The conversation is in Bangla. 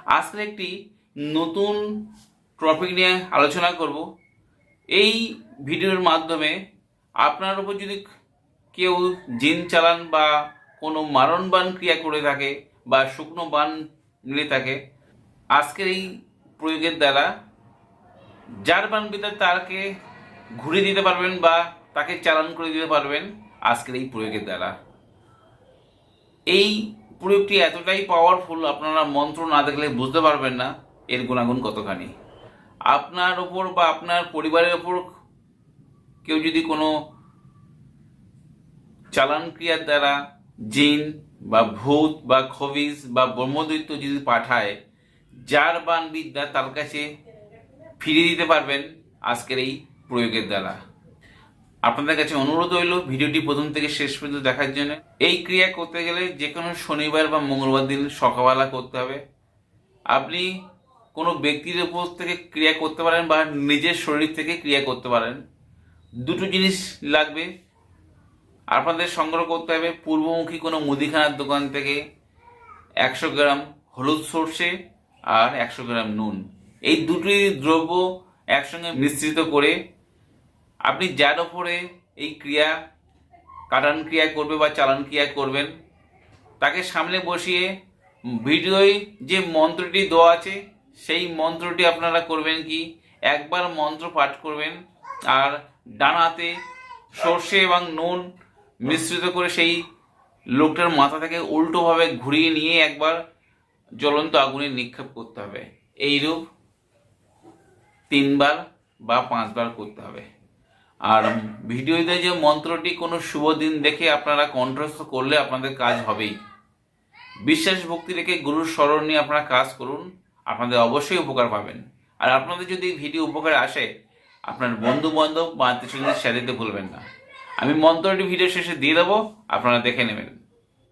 আজকে একটি নতুন টপিক নিয়ে আলোচনা করব। এই ভিডিওর মাধ্যমে আপনার উপর যদি কেউ জিন চালান বা কোনো মারণ বান ক্রিয়া করে থাকে বা শুকনো বান মিলে থাকে, আজকের এই প্রয়োগের দ্বারা যার বান বিদ্যা তাকে ঘুরিয়ে দিতে পারবেন বা তাকে চালান করে দিতে পারবেন আজকের এই প্রয়োগের দ্বারা। এই প্রয়োগটি এতটাই পাওয়ারফুল, আপনারা মন্ত্র না দেখলে বুঝতে পারবেন না এর গুণাগুণ কতখানি। আপনার ওপর বা আপনার পরিবারের ওপর কেউ যদি কোনো চালান ক্রিয়ার দ্বারা জিন বা ভূত বা খবিজ বা ব্রহ্মদৈত্য যদি পাঠায়, যার বান বিদ্যা তার কাছে ফিরিয়ে দিতে পারবেন আজকের এই প্রয়োগের দ্বারা। আপনাদের কাছে অনুরোধ রইল ভিডিওটি প্রথম থেকে শেষ পর্যন্ত দেখার জন্য। এই ক্রিয়া করতে গেলে যে কোনো শনিবার বা মঙ্গলবার দিন সকালবেলা করতে হবে। আপনি কোনো ব্যক্তির উপর থেকে ক্রিয়া করতে পারেন বা নিজের শরীর থেকে ক্রিয়া করতে পারেন। দুটো জিনিস লাগবে। আপনাদের সংগ্রহ করতে হবে পূর্বমুখী কোনো মুদিখানার দোকান থেকে 100 গ্রাম হলুদ সর্ষে আর 100 গ্রাম নুন। এই দুটি দ্রব্য একসঙ্গে মিশ্রিত করে আপনি যার ওপরে এই ক্রিয়া কাটান ক্রিয়া করবে বা চালান ক্রিয়া করবেন তাকে সামনে বসিয়ে ভিডিওয় যে মন্ত্রটি দেওয়া আছে সেই মন্ত্রটি আপনারা করবেন কি, একবার মন্ত্র পাঠ করবেন আর ডান হাতে সর্ষে এবং নুন মিশ্রিত করে সেই লোকটার মাথা থেকে উল্টোভাবে ঘুরিয়ে নিয়ে একবার জ্বলন্ত আগুনে নিক্ষেপ করতে হবে। এইরূপ 3 বার বা 5 বার করতে হবে। আর ভিডিওতে যে মন্ত্রটি কোনো শুভ দিন দেখে আপনারা কণ্ঠস্থ করলে আপনাদের কাজ হবেই। বিশ্বাস ভক্তি রেখে গুরুর স্মরণ নিয়ে আপনারা কাজ করুন, আপনাদের অবশ্যই উপকার পাবেন। আর আপনাদের যদি ভিডিও উপকারে আসে আপনার বন্ধু বান্ধব বা আত্মীয় স্বজনদের শেয়ার দিতে ভুলবেন না। আমি মন্ত্রটি ভিডিও শেষে দিয়ে দেবো, আপনারা দেখে নেবেন।